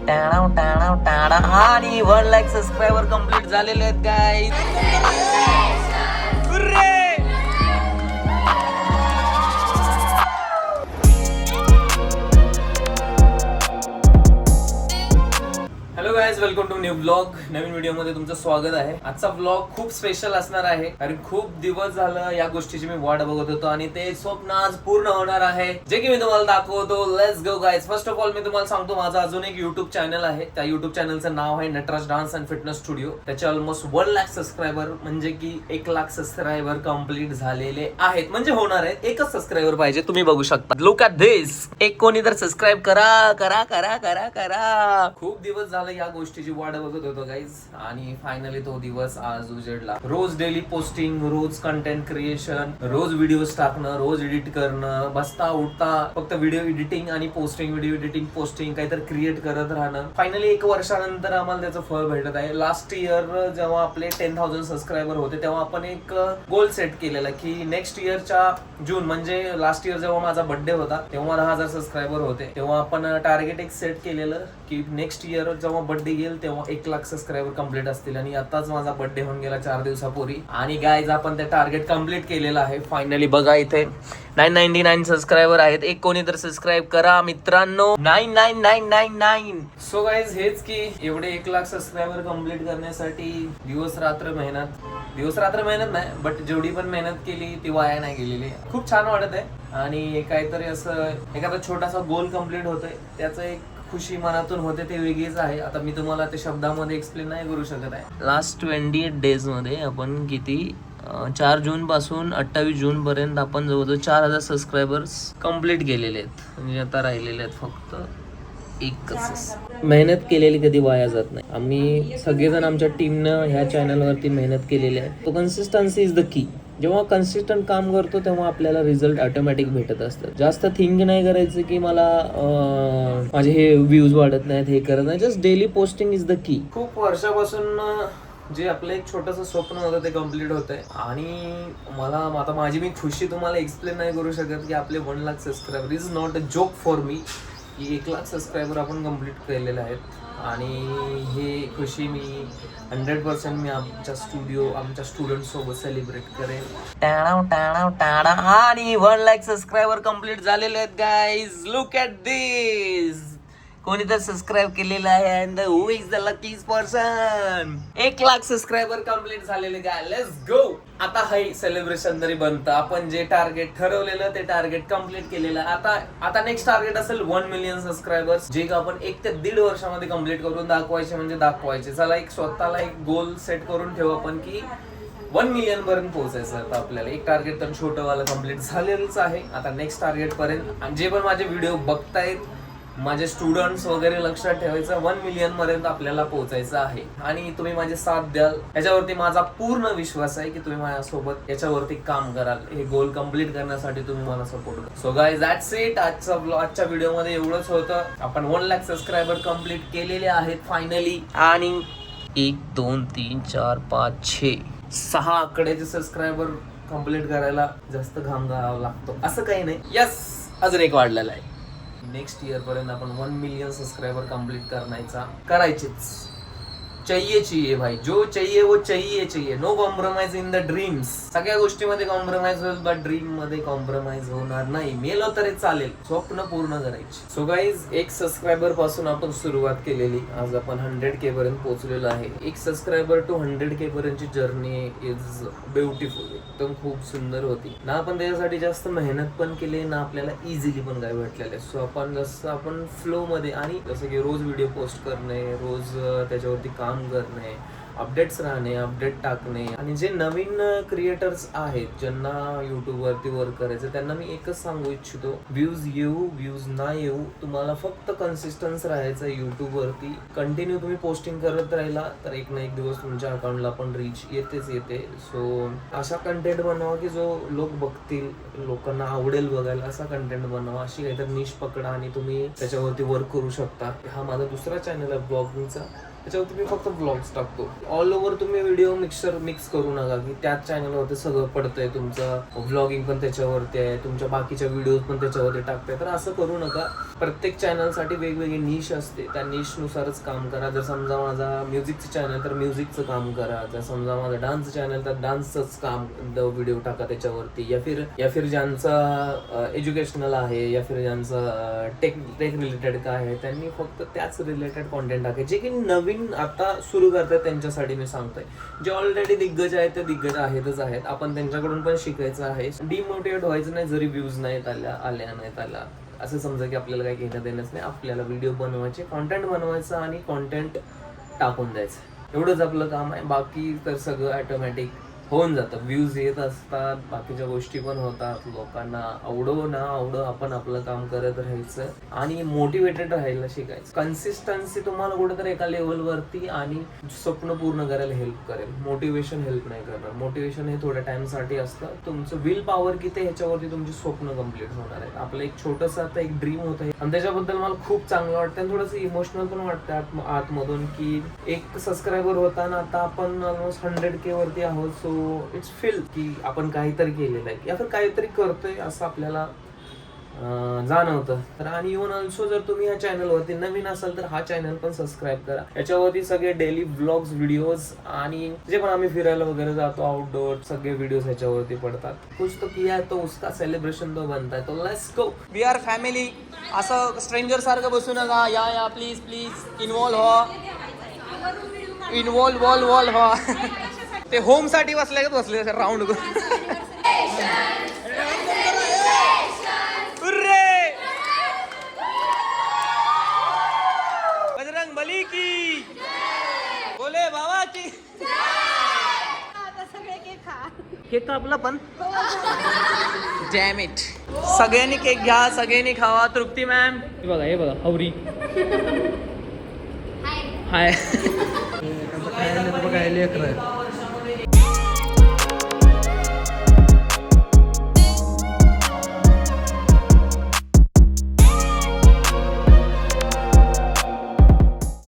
आणि 1 lakh subscriber complete झालेले आहेत guys. Hello guys, welcome to new blog. नवीन व्हिडिओ मध्ये तुमचं स्वागत आहे. आजचा ब्लॉग खूप स्पेशल असणार आहे कारण खूप दिवस झालं या गोष्टीची मी वाट बघत होतो आणि ते स्वप्न आज पूर्ण होणार आहे, जे की मी तुम्हाला दाखवतो. Let's go guys. First of all मी तुम्हाला सांगतो, माझं अजून एक युट्यूब चॅनल आहे. त्या युट्यूब चॅनलचं नाव आहे Nataraj dance and fitness studio. त्याचे ऑलमोस्ट 1 लाख सबस्क्रायबर, म्हणजे की 1 लाख सबस्क्रायबर कम्प्लीट झालेले आहेत, म्हणजे होणार आहेत. एकच सबस्क्रायबर पाहिजे, तुम्ही बघू शकता. लुक ॲट दिस. एक कोणी तर सबस्क्राईब करा करा करा करा करा. खूप दिवस झाले या गोष्टीची वाट बघत होतो गाईज, आणि फायनली तो दिवस आज उजेडला. रोज डेली पोस्टिंग, रोज कंटेंट क्रिएशन, रोज व्हिडिओज टाकणं, रोज एडिट करणं, बसता उठता फक्त व्हिडिओ एडिटिंग आणि पोस्टिंग, व्हिडिओ एडिटिंग पोस्टिंग, काहीतरी क्रिएट करत राहणं. फायनली 1 वर्षानंतर आम्हाला त्याचं फळ भेटत आहे. लास्ट इयर जेव्हा आपले 10,000 सबस्क्रायबर होते, तेव्हा आपण एक गोल सेट केलेला की नेक्स्ट इयरच्या जून, म्हणजे लास्ट इयर जेव्हा माझा बर्थडे होता तेव्हा 10,000 सबस्क्रायबर होते. तेव्हा आपण टार्गेट एक सेट केलेलं की नेक्स्ट इयर जेव्हा बर्थडे येईल तेव्हा 1 लाख सबस्क्रायबर कंप्लीट असतील. आणि आताच माझा बर्थडे होऊन गेला 4 दिवसापूर्वी, आणि गाईज आपण ते टार्गेट कंप्लीट केलेलं आहे फायनली. बघा इथे 999 सबस्क्रायबर आहेत. एक कोणी तर सबस्क्राईब करा मित्रांनो. 99999. सो गाईज, हेच की एवढे 1 लाख सबस्क्रायबर कंप्लीट करण्यासाठी दिवस रात्र मेहनत नाही, बट जेवढी पण मेहनत केली ती वाया नाही गेलेली. खूप छान वाटत आहे, आणि काहीतरी असं एखादा छोटासा गोल कंप्लीट होतोय, त्याचं एक खुशी मनातून होते, ते वेगळीच आहे. आता मी तुम्हाला ते शब्दामध्ये एक्सप्लेन नाही करू शकत आहे. लास्ट 28 डेज मध्ये आपण किती 4 जून पासून 28 जून पर्यंत आपण जवळजवळ 4,000 सबस्क्रायबर्स कंप्लीट केलेले आहेत. म्हणजे आता राहिलेले आहेत फक्त एकच. मेहनत केलेली कधी वाया जात नाही. आम्ही सगळेजण आमच्या टीमनं ह्या चॅनलवरती मेहनत केलेली आहे. तो कन्सिस्टन्सी इज द की. जेव्हा कन्सिस्टंट काम करतो तेव्हा आपल्याला रिझल्ट ऑटोमॅटिक भेटत असतात. जास्त थिंक नाही करायचं की मला माझे हे व्ह्यूज वाढत नाहीत, हे करत नाही. Just daily posting is the key. खूप वर्षापासून जे आपलं एक छोटंसं स्वप्न होतं ते कम्प्लीट होत आहे, आणि मला आता माझी मी खुशी तुम्हाला एक्सप्लेन नाही करू शकत की आपले 1 lakh subscriber is not a joke for me, की 1 लाख सबस्क्रायबर आपण कम्प्लीट केलेले आहेत. आणि हे खुशी मी 100% मी आमच्या स्टुडंट सोबत सेलिब्रेट करेन. आणि 1 लाख सबस्क्रायबर कम्प्लीट झालेले आहेत गाईज. लुक ॲट दिस. कोणी तर सबस्क्राईब केलेलं आहे, and who is the luckiest person. 1 lakh subscriber complete झालेले गाय. Let's go. आता हे सेलिब्रेशन तरी बनतं. आपण जे टार्गेट ठरवलेलं ते टार्गेट कंप्लीट केलेलं. आता नेक्स्ट टार्गेट असेल 1 मिलियन सबस्क्रायबर्स, जे आपण 1 ते 1.5 वर्षामध्ये कंप्लीट करून दाखवायचे, म्हणजे दाखवायचे. चला एक स्वतःला एक गोल सेट करून ठेवू आपण की 1 मिलियन पर्यंत पोहोचायचं. आता आपल्याला एक टार्गेट तर छोटंवालं कंप्लीट झालेलंच आहे. आता नेक्स्ट टार्गेट पर्यंत, आणि जे पण माझे व्हिडिओ बघतायत माझे स्टुडंट्स वगैरे, लक्षात ठेवायचं 1 मिलियन पर्यंत आपल्याला पोहोचायचं आहे. आणि तुम्ही माझी साथ द्याल याच्यावरती माझा पूर्ण विश्वास आहे की तुम्ही माझ्यासोबत याच्यावरती काम कराल. हे गोल कम्प्लीट करण्यासाठी तुम्ही मला सपोर्ट करा. So guys, that's it. आजच्या व्हिडिओमध्ये एवढंच होतं. आपण 1 लाख सबस्क्रायबर कम्प्लीट केलेले आहेत फायनली. आणि 1 2 3 4 5 6 आकड्याचे सबस्क्रायबर कम्प्लीट करायला जास्त घाम गाळावा लागतो असं काही नाही. यस, अजून एक वाढलेला आहे. नेक्स्ट इयर पर्यंत आपण 1 मिलियन सबस्क्रायबर कंप्लीट करायचेच. चाहिए भाई, जो चाहिए वो चाहिए. No compromise in the dreams. सगळ्या गोष्टीमध्ये कॉम्प्रोमाइज होईल, बट ड्रीम मध्ये कॉम्प्रोमाइज होणार नाही. मेलो तरी चालेल, स्वप्न पूर्ण करायची. सो गाईज, 1 सबस्क्रायबर पासून आपण सुरुवात केलेली. आज आपण 100K पर्यंत पोहोचलेलो आहे. 1 सबस्क्रायबर टू 100K पर्यंतची जर्नी इज ब्युटिफुल. एकदम खूप सुंदर होती ना. आपण त्याच्यासाठी जास्त मेहनत पण केली ना, आपल्याला इझिली पण काय भेटलेलं आहे. सो आपण फ्लो मध्ये, आणि जसं की रोज व्हिडिओ पोस्ट करणे, रोज त्याच्यावरती काम करणे, अपडेट्स राहणे, अपडेट टाकणे. आणि जे नवीन क्रिएटर्स आहेत ज्यांना युट्यूब वरती वर्क करायचं, त्यांना मी एकच सांगू इच्छितो, व्ह्यूज येऊ व्ह्यूज नाही येऊ, तुम्हाला फक्त कन्सिस्टन्स राहायचं युट्यूब वरती. कंटिन्यू तुम्ही पोस्टिंग करत राहिला तर एक ना एक दिवस तुमच्या अकाउंटला पण रीच येते. सो असा कंटेंट बनवा की जो लोक बघतील, लोकांना आवडेल बघायला. असा कंटेंट बनवा, अशी काहीतरी निश पकडा आणि तुम्ही त्याच्यावरती वर्क करू शकता. हा माझा दुसरा चॅनल आहे ब्लॉगिंगचा. त्याच्यावरती मी फक्त ब्लॉग्स टाकतो. ऑल ओव्हर तुम्ही व्हिडिओ मिक्स करू नका की त्याच चॅनलवरती सगळं पडतंय, तुमचं व्लॉगिंग पण त्याच्यावरती आहे, तुमच्या बाकीच्या व्हिडिओज पण त्याच्यावरती टाकताय. तर असं करू नका. प्रत्येक चॅनलसाठी वेगवेगळी निश असते, त्या निशनुसारच काम करा. जर समजा माझा म्युझिकचं चॅनल तर म्युझिकचं काम करा, जर समजा माझा डान्सचं चॅनल तर डान्सचंच काम व्हिडिओ टाका त्याच्यावरती. या फिर ज्यांचं एज्युकेशनल आहे, या फिर ज्यांचं टेक रिलेटेड काय आहे, त्यांनी फक्त त्याच रिलेटेड कॉन्टेंट टाकायचे. जे की नवीन आता सुरू करतात त्यांच्यासाठी मी सांगतोय. जे ऑलरेडी दिग्गज आहेत ते दिग्गज आहेतच आहेत, आपण त्यांच्याकडून पण शिकायचं आहे. डिमोटिवेट व्हायचं नाही जरी व्ह्यूज नाहीत आल्या नाहीत आल्या, असं समजा की आपल्याला काही घेणं देणंच नाही. आपल्याला व्हिडिओ बनवायचे, कॉन्टेंट बनवायचं आणि कॉन्टेंट टाकून द्यायचं, एवढंच आपलं काम आहे. बाकी तर सगळं ऑटोमॅटिक होऊन जातं. व्ह्यूज येत असतात, बाकीच्या गोष्टी पण होतात. लोकांना आवडो ना आवडो आपण आपलं काम करत राहायचं आणि मोटिवेटेड राहायला शिकायचं. कन्सिस्टन्सी तुम्हाला कुठेतरी एका लेवलवरती आणि स्वप्न पूर्ण करायला हेल्प करेल. मोटिवेशन हेल्प नाही करणार. मोटिवेशन हे थोड्या टाइमसाठी असतं. तुमचं विल पॉवर किती ह्याच्यावरती तुमची स्वप्न कम्प्लीट होणार आहेत. आपलं एक छोटंसं आता एक ड्रीम होतं आणि त्याच्याबद्दल मला खूप चांगलं वाटतं आणि थोडंसं इमोशनल पण वाटतं आतमधून की एक सबस्क्रायबर होता ना, आता आपण ऑलमोस्ट 100K वरती आहोत. सो इट्स फील की आपण काहीतरी केलेलं आहे या फिर काहीतरी करतोय असं आपल्याला जाणवतं. तर आणि इव्हन ऑल्सो जर तुम्ही ह्या चॅनलवरती नवीन असाल तर हा चॅनल पण सबस्क्राईब करा. याच्यावरती सगळे डेली व्लॉग्स, व्हिडिओज आणि जे पण आम्ही फिरायला वगैरे जातो आउटडोर, सगळे व्हिडिओज ह्याच्यावरती पडतात. कुछ तो किया है तो उसका सेलिब्रेशन तो बनता है. तो let's go, we are family. असं स्ट्रेंजर सारखं बसू नका. या प्लीज प्लीज इन्व्हॉल्व हो. ते होम साठी बसले राऊंड बजरंग बली की बोले बाबा की. केक कापला पण डॅम इट. सगळ्यांनी केक घ्या, सगळ्यांनी खावा. तृप्ती मॅम हे बघा हवरी हाय. बघायला